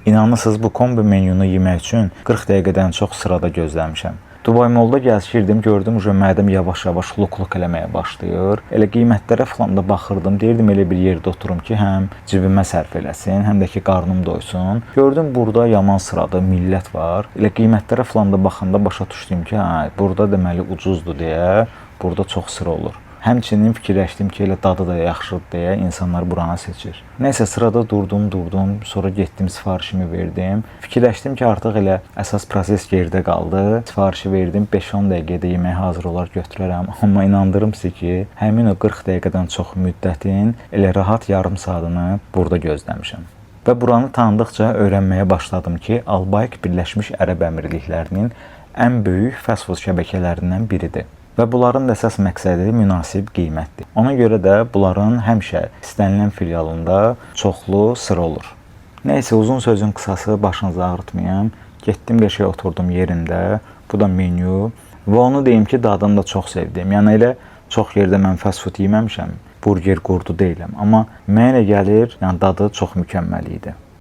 İnanırsınız, bu kombi menyunu yemək üçün 40 dəqiqədən çox sırada gözləmişəm. Dubai Mallda gəzişirdim, gördüm mədəm yavaş-yavaş luq-luq eləməyə başlayır. Elə qiymətlərə falan da baxırdım, deyirdim elə bir yerdə oturum ki, həm cibimə sərf eləsin, həm də ki qarnım doysun. Gördüm burada yaman sırada millət var. Elə qiymətlərə falan da baxanda başa düşdüm ki, hə, burada deməli ucuzdur deyə, burada çox sıra olur. Həmçinin fikirləşdim ki, elə dadı da yaxşıdır deyə insanlar buranı seçir. Nəysə sırada durdum, sonra getdim sifarişimi verdim. Fikirləşdim ki, artıq elə əsas proses gerdə qaldı. Sifarişi verdim, 5-10 dəqiqədə yemək hazır olar götürərəm. Amma inandırım sizə ki, həmin o 40 dəqiqədən çox müddətin elə rahat yarım saatını burada gözləmişəm. Və buranı tanıdıqca öyrənməyə başladım ki, Albayk Birləşmiş Ərəb Əmirliklərinin ən böyük fast food şəbəkələrindən biridir. Və bunların da əsas məqsədi münasib qiymətdir. Ona görə də bunların həmişə istənilən filialında çoxlu sıra olur. Nəysə, uzun sözün qısası, başınızı ağrıtmayım. Getdim qəşəng oturdum yerində. Bu da menyu. Və onu deyim ki, dadını da çox sevdim. Yəni elə çox yerdə mən fast food yeməmişəm. Burger qurdu deyiləm. Amma mənə elə gəlir, yəni dadı çox mükəmməl idi.